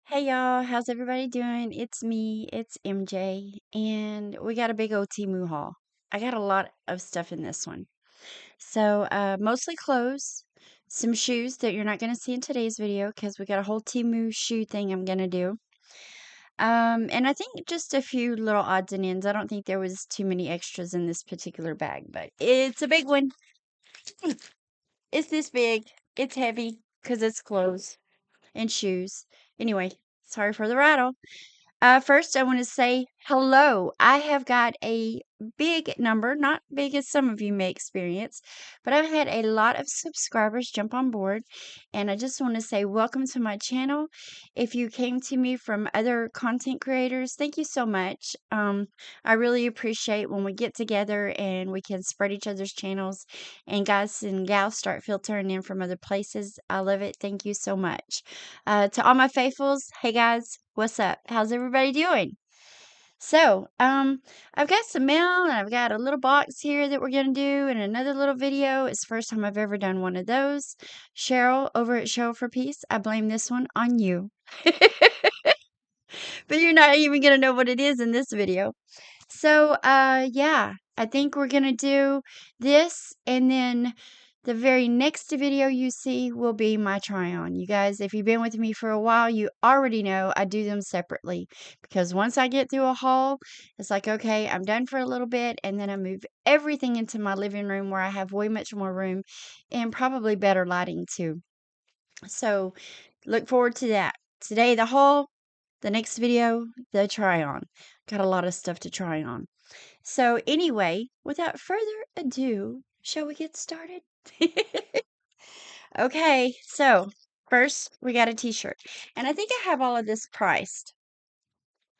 Hey y'all, how's everybody doing? It's me, it's MJ, and we got a big old Temu haul. I got a lot of stuff in this one. Mostly clothes, some shoes that you're not going to see in today's video because we got a whole Temu shoe thing I'm going to do. And I think just a few little odds and ends. I don't think there was too many extras in this particular bag, but it's a big one. It's this big. It's heavy because it's clothes and shoes. Anyway, sorry for the rattle. First, I want to say hello. I have got a big number, not big as some of you may experience, but I've had a lot of subscribers jump on board, and I just want to say welcome to my channel. If you came to me from other content creators, thank you so much. I really appreciate when we get together and we can spread each other's channels, and guys and gals start filtering in from other places. I love it. Thank you so much. To all my faithfuls, hey guys, what's up? How's everybody doing? I've got some mail and I've got a little box here that we're going to do and another little video. It's the first time I've ever done one of those. Cheryl over at Cheryl for Peace, I blame this one on you. But you're not even going to know what it is in this video. Yeah, I think we're going to do this, and then the very next video you see will be my try-on. You guys, if you've been with me for a while, you already know I do them separately because once I get through a haul, it's like, okay, I'm done for a little bit, and then I move everything into my living room where I have way much more room and probably better lighting too. So, look forward to that. Today, the haul, the next video, the try-on. Got a lot of stuff to try on. So, anyway, without further ado, shall we get started? Okay, so first we got a t-shirt. And I think I have all of this priced.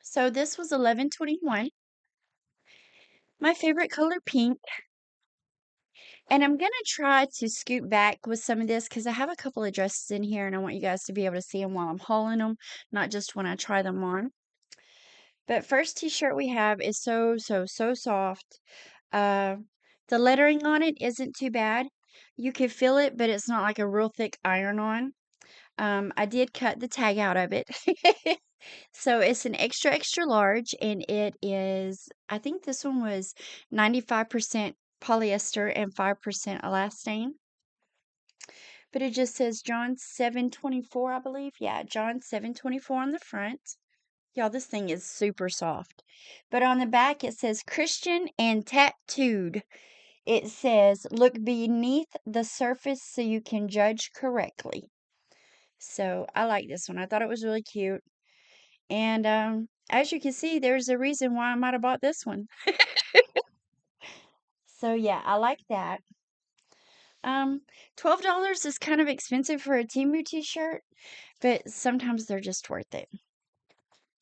So this was $11.21. My favorite color pink. And I'm going to try to scoot back with some of this because I have a couple of dresses in here and I want you guys to be able to see them while I'm hauling them, not just when I try them on. But first t-shirt we have is so soft. Uh, the lettering on it isn't too bad. You can feel it, but it's not like a real thick iron-on. I did cut the tag out of it. So it's an extra large, and it is, I think this one was 95% polyester and 5% elastane. But it just says John 7:24, I believe. Yeah, John 7:24 on the front. Y'all, this thing is super soft. But on the back, it says Christian and tattooed. It says, look beneath the surface so you can judge correctly. So I like this one. I thought it was really cute. And as you can see, there's a reason why I might have bought this one. So yeah, I like that. $12 is kind of expensive for a Temu t-shirt, but sometimes they're just worth it.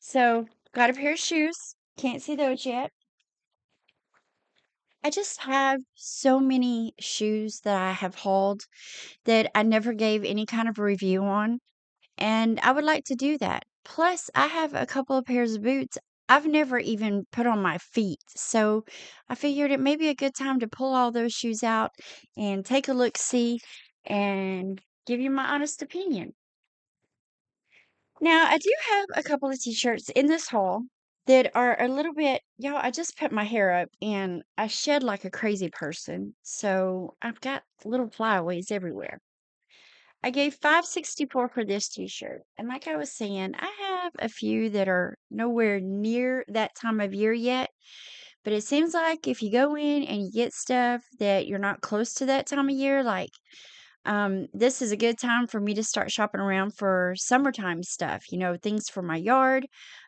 So got a pair of shoes. Can't see those yet. I just have so many shoes that I have hauled that I never gave any kind of review on. And I would like to do that. Plus, I have a couple of pairs of boots I've never even put on my feet. So I figured it may be a good time to pull all those shoes out and take a look, see, and give you my honest opinion. Now, I do have a couple of t-shirts in this haul that are a little bit, y'all, I just put my hair up and I shed like a crazy person. So I've got little flyaways everywhere. I gave $5.64 for this t-shirt. And like I was saying, I have a few that are nowhere near that time of year yet. But it seems like if you go in and you get stuff that you're not close to that time of year, like this is a good time for me to start shopping around for summertime stuff, you know, things for my yard.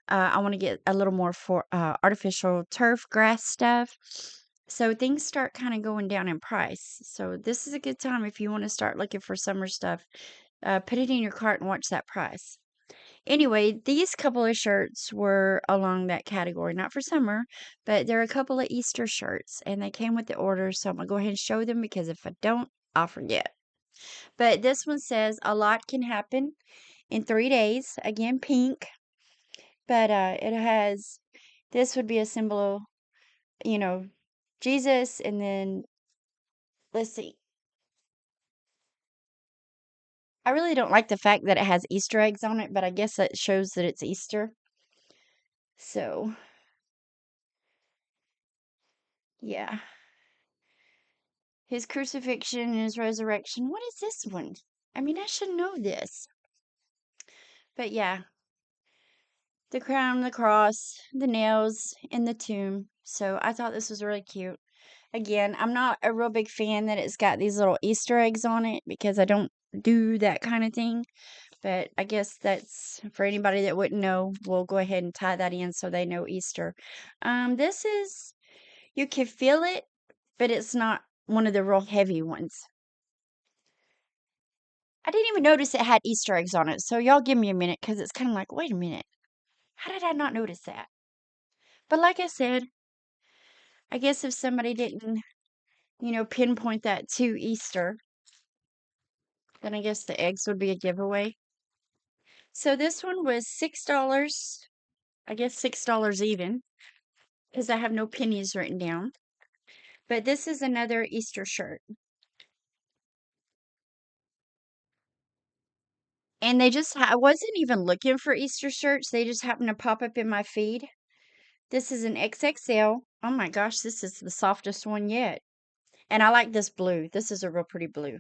I want to get a little more for artificial turf grass stuff. So things start kind of going down in price. So this is a good time if you want to start looking for summer stuff. Put it in your cart and watch that price. Anyway, these couple of shirts were along that category, not for summer, but there are a couple of Easter shirts and they came with the order. So I'm going to go ahead and show them because if I don't, I'll forget. But this one says a lot can happen in 3 days. Again, pink. But it has, this would be a symbol of, you know, Jesus. And then, let's see. I really don't like the fact that it has Easter eggs on it, but I guess that shows that it's Easter. So, yeah. His crucifixion and his resurrection. What is this one? I mean, I should know this. But yeah, the crown, the cross, the nails, and the tomb. So I thought this was really cute. Again, I'm not a real big fan that it's got these little Easter eggs on it because I don't do that kind of thing. But I guess that's for anybody that wouldn't know, we'll go ahead and tie that in so they know Easter. This is, you can feel it, but it's not one of the real heavy ones. I didn't even notice it had Easter eggs on it. So y'all give me a minute because it's kind of like, wait a minute. How did I not notice that? But like I said, I guess if somebody didn't, pinpoint that to Easter, then I guess the eggs would be a giveaway. So this one was $6. I guess $6 even because I have no pennies written down. But this is another Easter shirt. And I wasn't even looking for Easter shirts. They just happened to pop up in my feed. This is an XXL. Oh my gosh, this is the softest one yet. And I like this blue. This is a real pretty blue.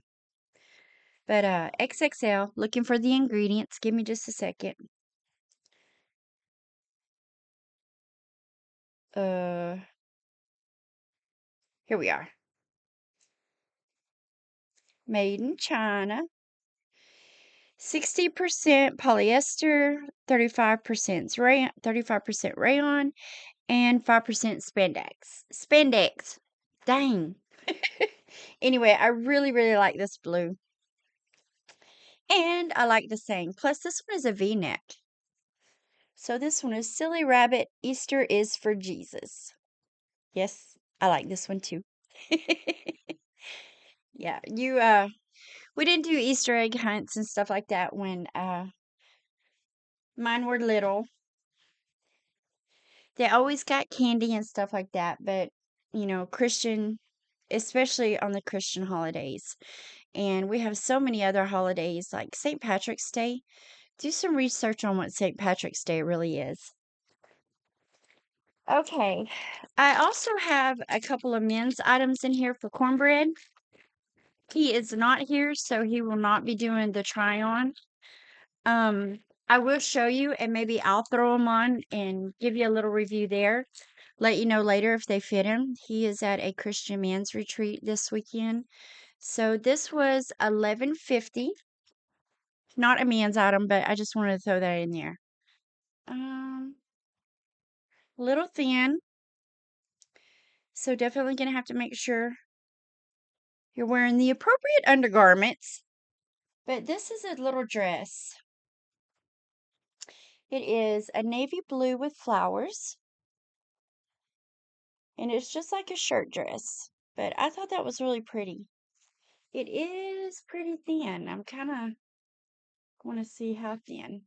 But XXL, looking for the ingredients. Give me just a second. Uh, Here we are. Made in China. 60% polyester, 35% rayon, and 5% spandex. Spandex. Dang. Anyway, I really, really like this blue. And I like the saying. Plus, this one is a V-neck. So this one is Silly Rabbit, Easter is for Jesus. Yes, I like this one too. Yeah, we didn't do Easter egg hunts and stuff like that when mine were little. They always got candy and stuff like that, but Christian, especially on the Christian holidays. And we have so many other holidays like St. Patrick's Day. Do some research on what St. Patrick's Day really is. Okay. I also have a couple of men's items in here for cornbread. He is not here, so he will not be doing the try on. I will show you and maybe I'll throw them on and give you a little review there. Let you know later if they fit him. He is at a Christian men's retreat this weekend. So this was $11.50. Not a man's item, but I just wanted to throw that in there. Little thin. So definitely gonna have to make sure you're wearing the appropriate undergarments. But this is a little dress. It is a navy blue with flowers. And it's just like a shirt dress. But I thought that was really pretty. It is pretty thin. I'm kind of want to see how thin.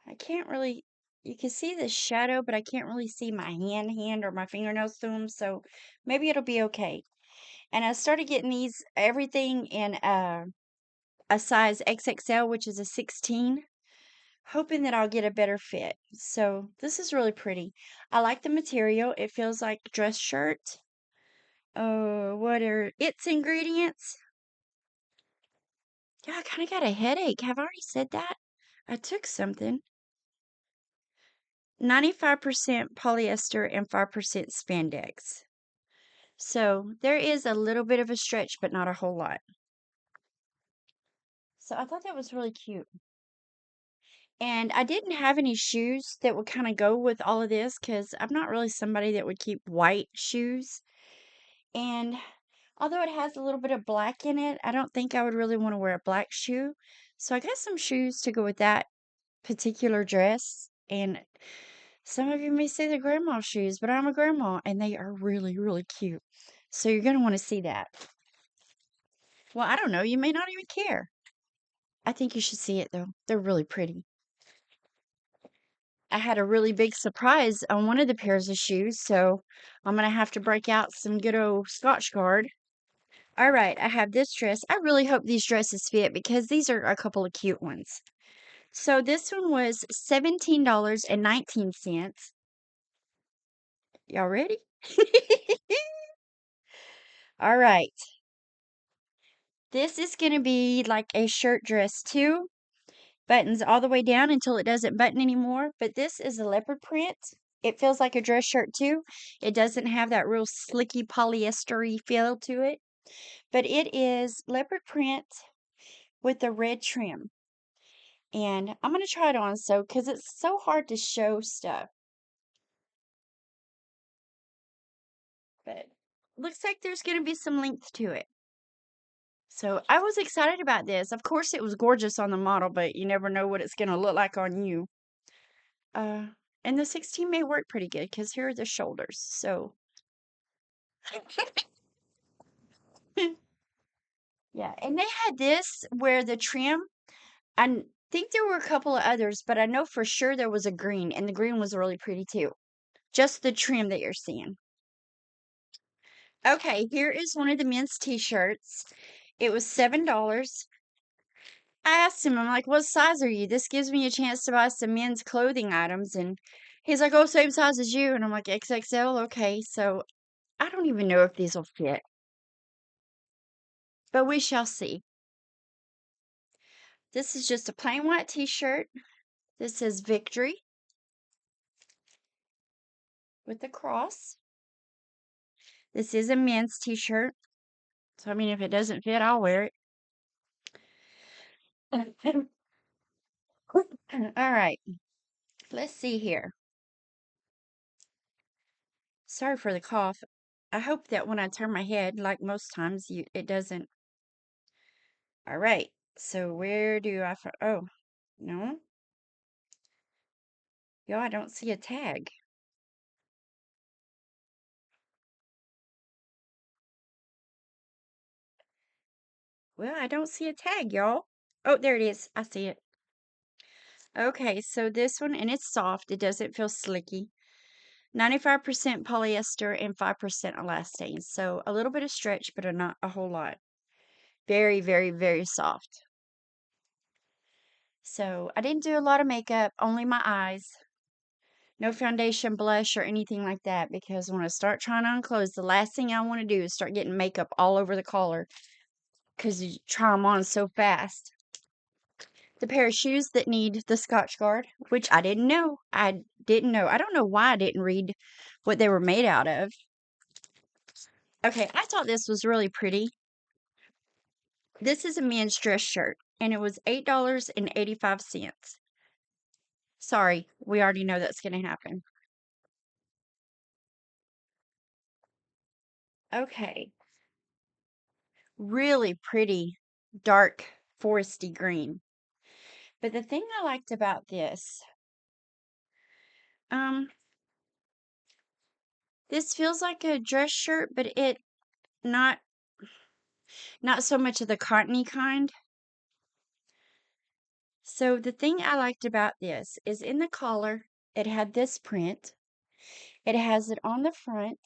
I can't really, you can see the shadow, but I can't really see my hand or my fingernails through them. So maybe it'll be okay. And I started getting everything in a size XXL, which is a 16, hoping that I'll get a better fit. So this is really pretty. I like the material. It feels like dress shirt. What are its ingredients? Yeah, I kind of got a headache. Have I already said that? I took something. 95% polyester and 5% spandex. So there is a little bit of a stretch, but not a whole lot. So I thought that was really cute. And I didn't have any shoes that would kind of go with all of this because I'm not really somebody that would keep white shoes. And although it has a little bit of black in it, I don't think I would really want to wear a black shoe. So I got some shoes to go with that particular dress. And some of you may say they're grandma shoes, but I'm a grandma and they are really, really cute. So you're going to want to see that. Well, I don't know. You may not even care. I think you should see it though. They're really pretty. I had a really big surprise on one of the pairs of shoes, so I'm going to have to break out some good old Scotch Guard All right, I have this dress. I really hope these dresses fit because these are a couple of cute ones. So this one was $17.19. Y'all ready? All right. This is going to be like a shirt dress too. Buttons all the way down until it doesn't button anymore. But this is a leopard print. It feels like a dress shirt too. It doesn't have that real slicky polyester-y feel to it. But it is leopard print with the red trim. And I'm going to try it on because it's so hard to show stuff. But looks like there's going to be some length to it. So I was excited about this. Of course, it was gorgeous on the model, but you never know what it's going to look like on you. Uh, and the 16 may work pretty good because here are the shoulders. So, yeah. And they had this where the trim, I think there were a couple of others, but I know for sure there was a green, and the green was really pretty too. Just the trim that you're seeing. Okay, here is one of the men's t-shirts. It was $7. I asked him, I'm like, what size are you? This gives me a chance to buy some men's clothing items. And he's like, oh, same size as you. And I'm like, XXL? Okay. So I don't even know if these will fit, but we shall see. This is just a plain white t-shirt. This says Victory with the cross. This is a men's t-shirt. So, I mean, if it doesn't fit, I'll wear it. All right. Let's see here. Sorry for the cough. I hope that when I turn my head, like most times, it doesn't. All right. So where do I oh, no. Y'all, I don't see a tag. Well, I don't see a tag, y'all. Oh, there it is. I see it. Okay, so this one, and it's soft. It doesn't feel slicky. 95% polyester and 5% elastane. So a little bit of stretch, but not a whole lot. Very, very, very soft. So I didn't do a lot of makeup, only my eyes. No foundation, blush, or anything like that because when I start trying on clothes, the last thing I want to do is start getting makeup all over the collar because you try them on so fast. The pair of shoes that need the Scotch Guard, which I didn't know. I didn't know. I don't know why I didn't read what they were made out of. Okay, I thought this was really pretty. This is a men's dress shirt, and it was $8.85. Sorry, we already know that's going to happen. Okay. Really pretty, dark, foresty green. But the thing I liked about um, this feels like a dress shirt, but not not so much of the cottony kind. So the thing I liked about this is in the collar, it had this print. It has it on the front,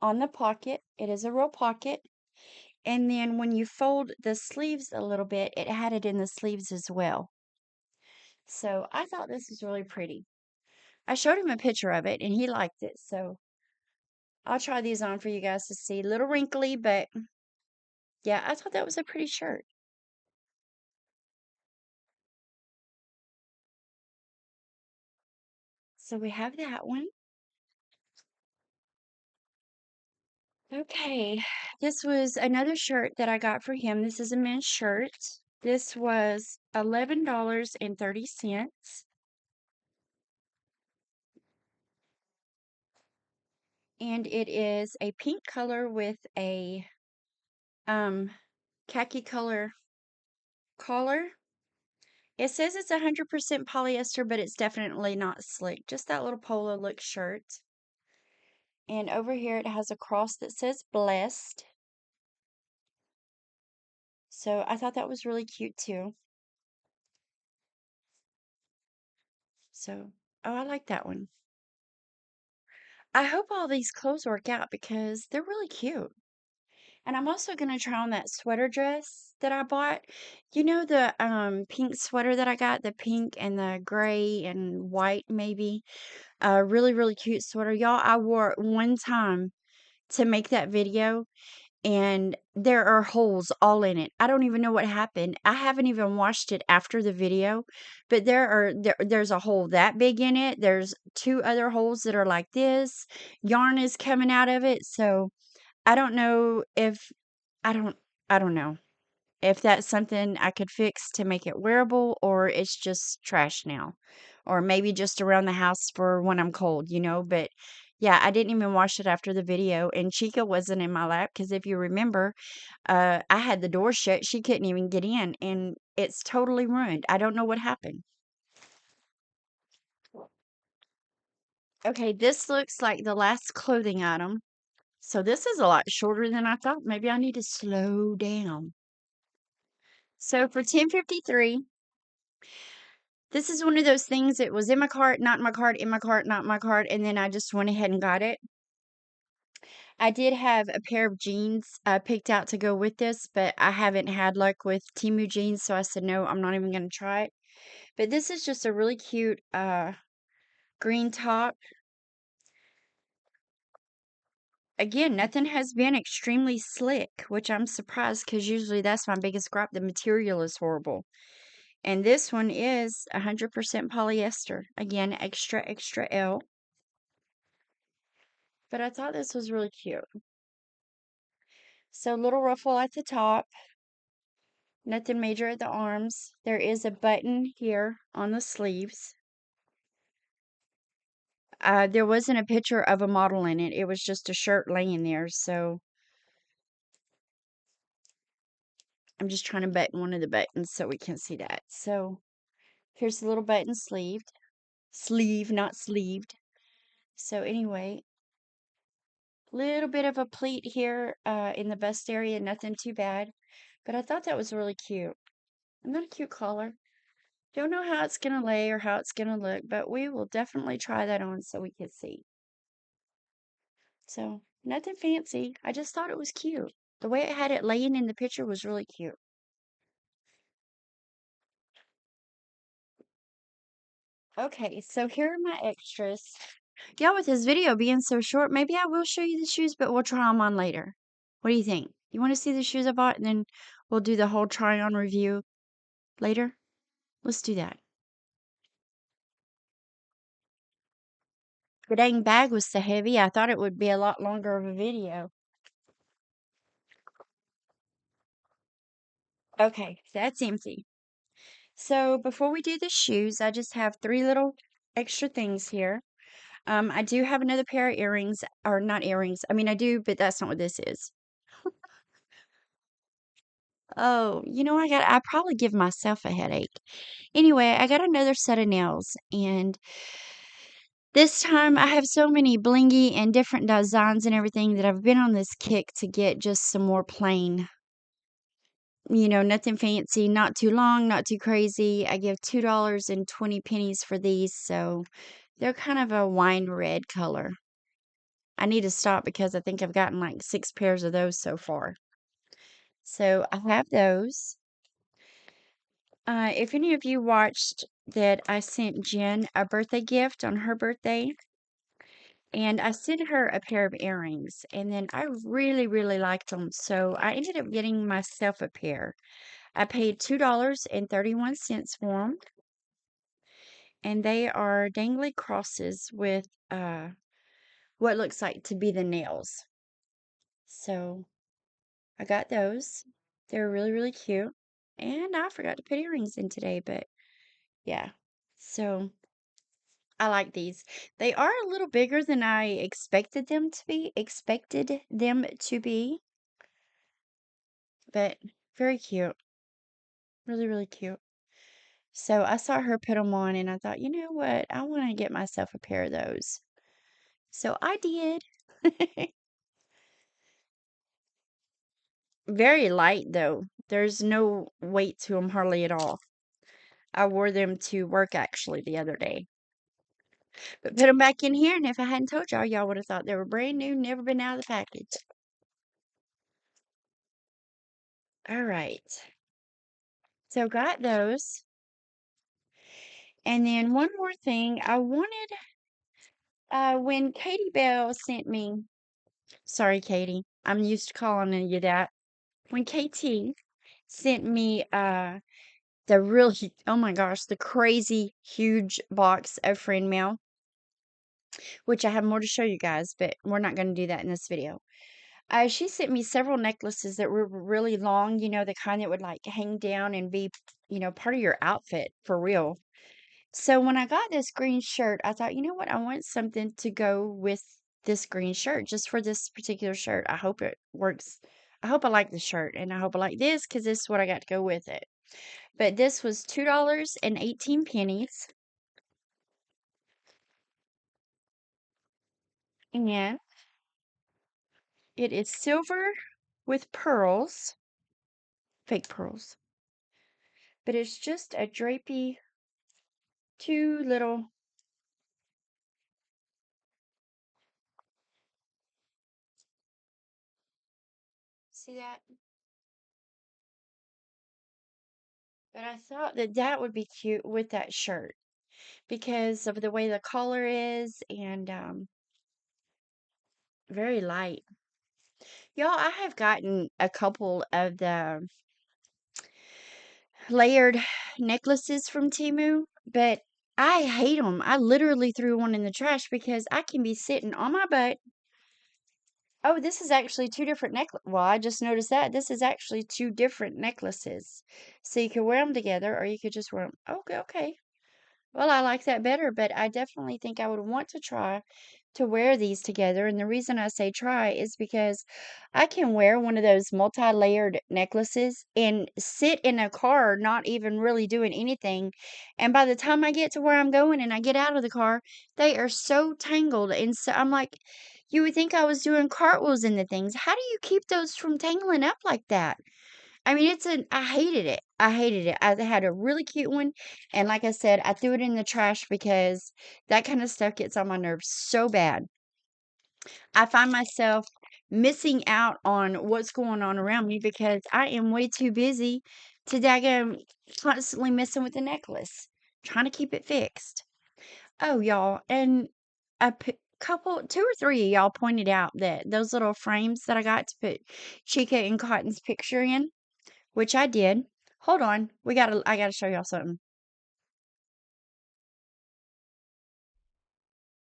on the pocket. It is a real pocket. And then when you fold the sleeves a little bit, it had it in the sleeves as well. So I thought this was really pretty. I showed him a picture of it and he liked it. So I'll try these on for you guys to see. A little wrinkly, but yeah, I thought that was a pretty shirt. So we have that one. Okay, this was another shirt that I got for him. This is a men's shirt. This was $11.30. And it is a pink color with a um khaki color collar. It says it's 100% polyester, but it's definitely not slick. Just that little polo look shirt. And over here it has a cross that says blessed. So I thought that was really cute too. So, oh, I like that one. I hope all these clothes work out because they're really cute. And I'm also gonna try on that sweater dress that I bought. You know the pink sweater that I got, the pink and the gray and white maybe. Really, really cute sweater. Y'all, I wore it one time to make that video and there are holes all in it. I don't even know what happened. I haven't even watched it after the video, but there's a hole that big in it. There's two other holes that are like this. Yarn is coming out of it, so I don't know if I don't I don't know if that's something I could fix to make it wearable or it's just trash now. Or maybe just around the house for when I'm cold, but yeah, I didn't even wash it after the video and Chica wasn't in my lap because if you remember, I had the door shut. She couldn't even get in and it's totally ruined. I don't know what happened. Okay, this looks like the last clothing item. So this is a lot shorter than I thought. Maybe I need to slow down. So for 10.53, this is one of those things that was in my cart, not in my cart, in my cart, not in my cart, and then I just went ahead and got it. I did have a pair of jeans picked out to go with this, but I haven't had luck with Temu jeans, so I said no, I'm not even going to try it. But this is just a really cute green top. Again, nothing has been extremely slick, which I'm surprised because usually that's my biggest gripe. The material is horrible. And this one is 100% polyester. Again, extra, extra L. But I thought this was really cute. So little ruffle at the top. Nothing major at the arms. There is a button here on the sleeves. There wasn't a picture of a model in it. It was just a shirt laying there. So I'm just trying to button one of the buttons so we can see that. So here's the little button sleeved. Sleeve, not sleeved. So anyway, little bit of a pleat here in the bust area. Nothing too bad. But I thought that was really cute. Isn't that a cute collar? Don't know how it's going to lay or how it's going to look, but we will definitely try that on so we can see. So, nothing fancy. I just thought it was cute. The way it had it laying in the picture was really cute. Okay, so here are my extras. Yeah, with this video being so short, maybe I will show you the shoes, but we'll try them on later. What do you think? You want to see the shoes I bought, and then we'll do the whole try-on review later? Let's do that. The dang bag was so heavy, I thought it would be a lot longer of a video. Okay, that's empty. So before we do the shoes, I just have three little extra things here. I do have another pair of earrings, or not earrings. I mean, I do, but that's not what this is. Oh, I probably give myself a headache. Anyway, I got another set of nails, and this time I have so many blingy and different designs and everything that I've been on this kick to get just some more plain. Nothing fancy, not too long, not too crazy. I give $2.20 for these, so they're kind of a wine red color. I need to stop because I think I've gotten like 6 pairs of those so far. So I have those. If any of you watched that, I sent Jen a birthday gift on her birthday, and I sent her a pair of earrings, and then I really, really liked them, so I ended up getting myself a pair. I paid $2.31 for them, and they are dangly crosses with what looks like to be the nails. So I got those. They're really, really cute. And I forgot to put earrings in today, but yeah. So I like these. They are a little bigger than I expected them to be, but very cute. Really, really cute. So I saw her put them on and I thought, you know what? I want to get myself a pair of those. So I did. Very light though. There's no weight to them hardly at all. I wore them to work actually the other day. But put them back in here, and if I hadn't told y'all, y'all would have thought they were brand new, never been out of the package. All right. So got those. And then one more thing, I wanted when Katie Bell sent me, sorry Katie, I'm used to calling you that. When KT sent me the really, oh my gosh, the crazy huge box of friend mail, which I have more to show you guys, but we're not going to do that in this video. She sent me several necklaces that were really long, the kind that would like hang down and be, part of your outfit for real. So when I got this green shirt, I thought, you know what? I want something to go with this green shirt, just for this particular shirt. I hope it works. I hope I like the shirt, and I hope I like this because this is what I got to go with it. But this was $2.18, and it is silver with pearls, fake pearls. But it's just a drapey, two little, see that? But I thought that that would be cute with that shirt because of the way the collar is, and very light. Y'all, I have gotten a couple of the layered necklaces from Temu, but I hate them. I literally threw one in the trash because I can be sitting on my butt. Oh, this is actually two different necklaces. Well, I just noticed that. This is actually two different necklaces. So you could wear them together or you could just wear them. Okay, okay. Well, I like that better, but I definitely think I would want to try to wear these together. And the reason I say try is because I can wear one of those multi-layered necklaces and sit in a car not even really doing anything. And by the time I get to where I'm going and I get out of the car, they are so tangled. And so I'm like, you would think I was doing cartwheels in the things. How do you keep those from tangling up like that? I mean, I hated it. I hated it. I had a really cute one, and like I said, I threw it in the trash because that kind of stuff gets on my nerves so bad. I find myself missing out on what's going on around me because I am way too busy to daggone constantly messing with the necklace, trying to keep it fixed. Oh, y'all, and couple, two or three of y'all pointed out that those little frames that I got to put Chica and Cotton's picture in, which I did. Hold on. I gotta show y'all something.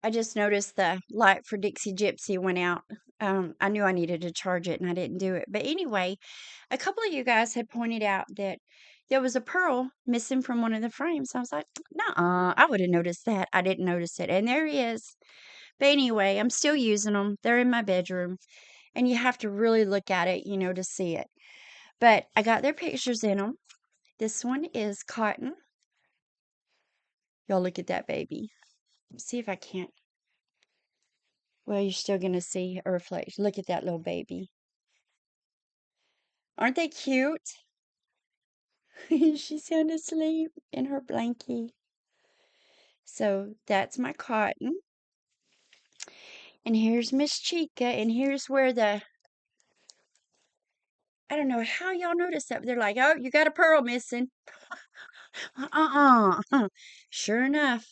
I just noticed the light for Dixie Gypsy went out. I knew I needed to charge it and I didn't do it. But anyway, a couple of you guys had pointed out that there was a pearl missing from one of the frames. I was like, nah, I would have noticed that. I didn't notice it. And there he is. But anyway, I'm still using them. They're in my bedroom. And you have to really look at it, to see it. But I got their pictures in them. This one is Cotton. Y'all look at that baby. See if I can't. Well, you're still going to see a reflection. Look at that little baby. Aren't they cute? She's sound asleep in her blankie. So that's my Cotton. And here's Miss Chica. And here's where I don't know how y'all noticed that. But they're like, oh, you got a pearl missing. Sure enough.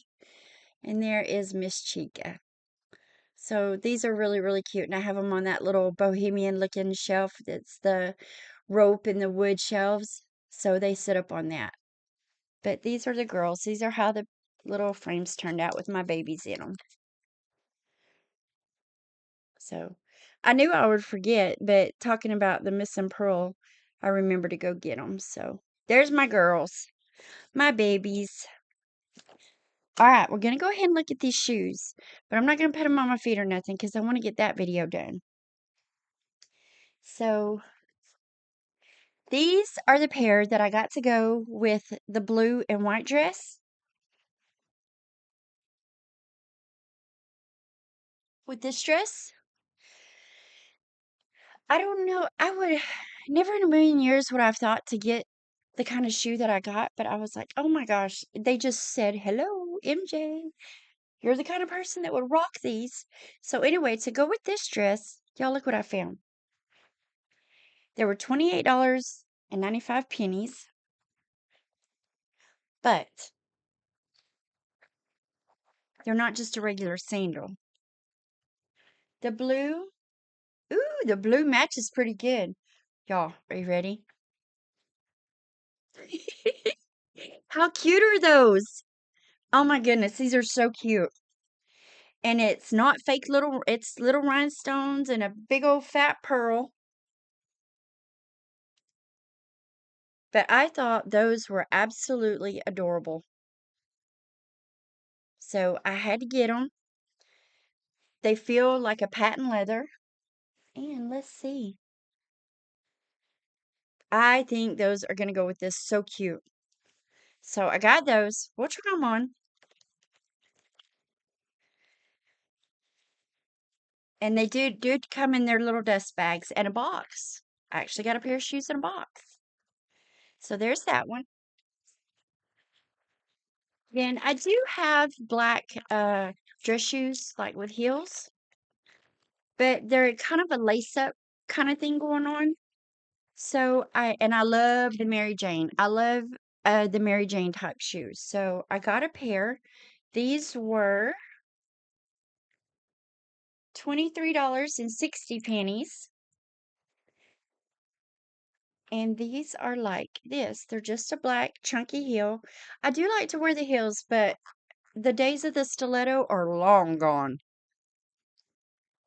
And there is Miss Chica. So these are really, really cute. And I have them on that little bohemian looking shelf. That's the rope and the wood shelves. So they sit up on that. But these are the girls. These are how the little frames turned out with my babies in them. So I knew I would forget, but talking about the missing pearl, I remember to go get them. So there's my girls, my babies. All right, we're going to go ahead and look at these shoes, but I'm not going to put them on my feet or nothing because I want to get that video done. So these are the pair that I got to go with the blue and white dress. With this dress, I don't know. I would never in a million years would I have thought to get the kind of shoe that I got, but I was like, oh my gosh, they just said, hello, MJ. You're the kind of person that would rock these. So anyway, to go with this dress, y'all look what I found. They were $28. and 95 pennies. But they're not just a regular sandal. The blue, ooh, the blue matches pretty good. Y'all, are you ready? How cute are those? Oh my goodness, these are so cute. And it's not fake it's little rhinestones and a big old fat pearl. But I thought those were absolutely adorable. So I had to get them. They feel like a patent leather. And let's see. I think those are going to go with this. So cute. So I got those. We'll try them on. And they do come in their little dust bags and a box. I actually got a pair of shoes in a box. So there's that one. Then I do have black dress shoes, like with heels, but they're kind of a lace-up kind of thing going on. So I love the Mary Jane. I love the Mary Jane type shoes. So I got a pair. These were $23.60. And these are like this. They're just a black chunky heel. I do like to wear the heels, but the days of the stiletto are long gone.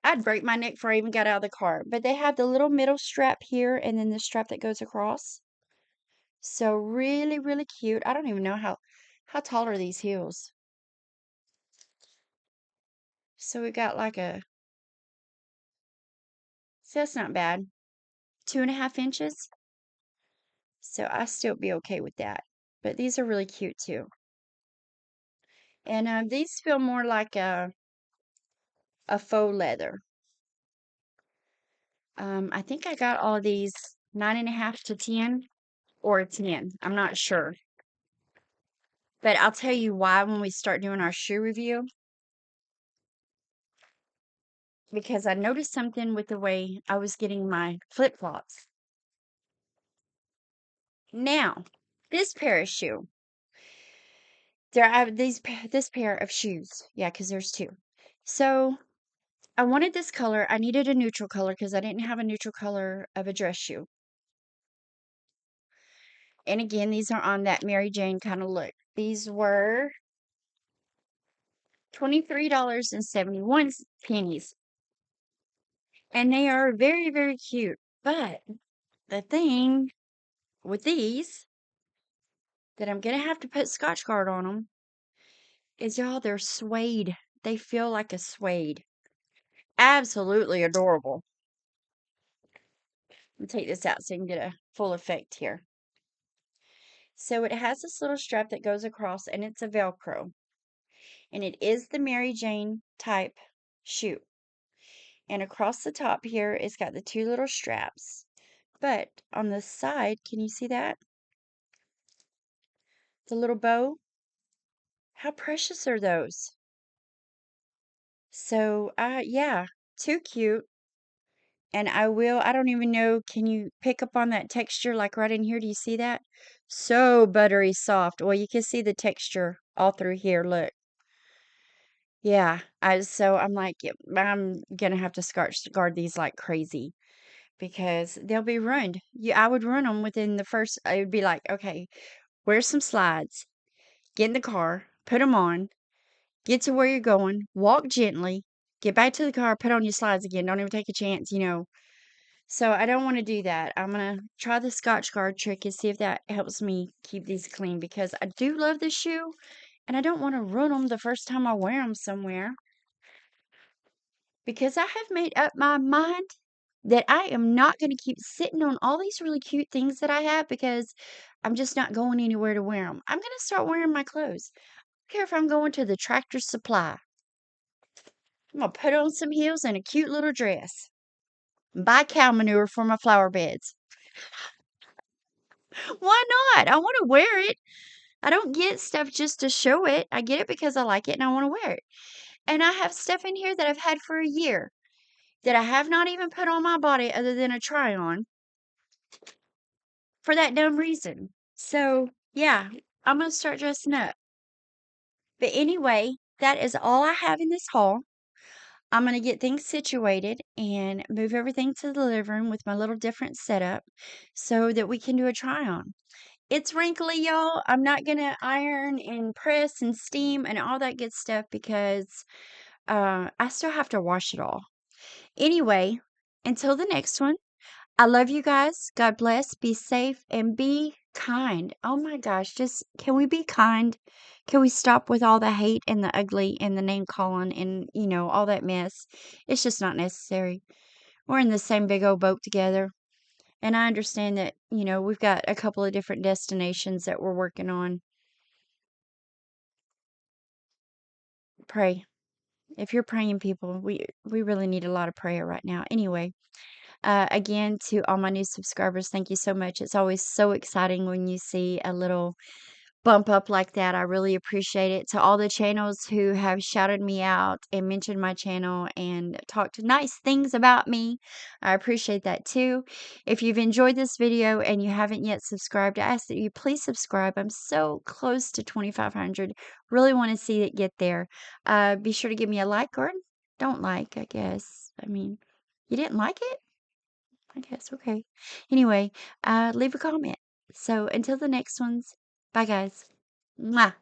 I'd break my neck before I even got out of the car. But they have the little middle strap here and then the strap that goes across. So really, really cute. I don't even know how tall are these heels. So we got like so that's not bad. 2.5 inches. So I still be okay with that. But these are really cute too. And these feel more like a faux leather. I think I got all of these 9.5 to 10 or 10. I'm not sure. But I'll tell you why when we start doing our shoe review. Because I noticed something with the way I was getting my flip-flops. Now, this pair of shoe. There I have this pair of shoes. Yeah, because there's two. So I wanted this color. I needed a neutral color because I didn't have a neutral color of a dress shoe. And again, these are on that Mary Jane kind of look. These were $23.71. And they are very, very cute. But the thing with these that I'm going to have to put Scotch Guard on them is, y'all, they're suede. They feel like a suede. Absolutely adorable. Let me take this out so you can get a full effect here. So it has this little strap that goes across and it's a Velcro. And it is the Mary Jane type shoe. And across the top here, it's got the two little straps. But on the side, can you see that? The little bow? How precious are those? So, yeah, too cute. And I don't even know, can you pick up on that texture like right in here? Do you see that? So buttery soft. Well, you can see the texture all through here. Look. Yeah, so I'm like, yep, I'm gonna have to guard these like crazy because they'll be ruined. Yeah, I would ruin them within the first. I would be like, okay, wear some slides, get in the car, put them on, get to where you're going, walk gently, get back to the car, put on your slides again. Don't even take a chance. So I don't want to do that. I'm gonna try the Scotch Guard trick and see if that helps me keep these clean because I do love this shoe and I don't want to ruin them the first time I wear them somewhere. Because I have made up my mind that I am not going to keep sitting on all these really cute things that I have because I'm just not going anywhere to wear them. I'm going to start wearing my clothes. I don't care if I'm going to the Tractor Supply. I'm going to put on some heels and a cute little dress. Buy cow manure for my flower beds. Why not? I want to wear it. I don't get stuff just to show it. I get it because I like it and I want to wear it. And I have stuff in here that I've had for a year that I have not even put on my body other than a try on. for that dumb reason. So, yeah, I'm gonna start dressing up. But anyway, that is all I have in this haul. I'm gonna get things situated and move everything to the living room with my little different setup so that we can do a try on. It's wrinkly, y'all. I'm not gonna iron and press and steam and all that good stuff because I still have to wash it all. Anyway, until the next one, I love you guys. God bless. Be safe and be kind. Oh my gosh, just can we be kind? Can we stop with all the hate and the ugly and the name calling and, all that mess? It's just not necessary. We're in the same big old boat together. And I understand that, we've got a couple of different destinations that we're working on. Pray. If you're praying people, we really need a lot of prayer right now. Anyway, again, to all my new subscribers, thank you so much. It's always so exciting when you see a little bump up like that. I really appreciate it. To all the channels who have shouted me out and mentioned my channel and talked nice things about me, I appreciate that too. If you've enjoyed this video and you haven't yet subscribed, I ask that you please subscribe. I'm so close to 2,500. Really want to see it get there. Be sure to give me a like or don't like, I guess. I mean, you didn't like it? I guess. Okay. Anyway, leave a comment. So until the next ones, bye guys. Mwah.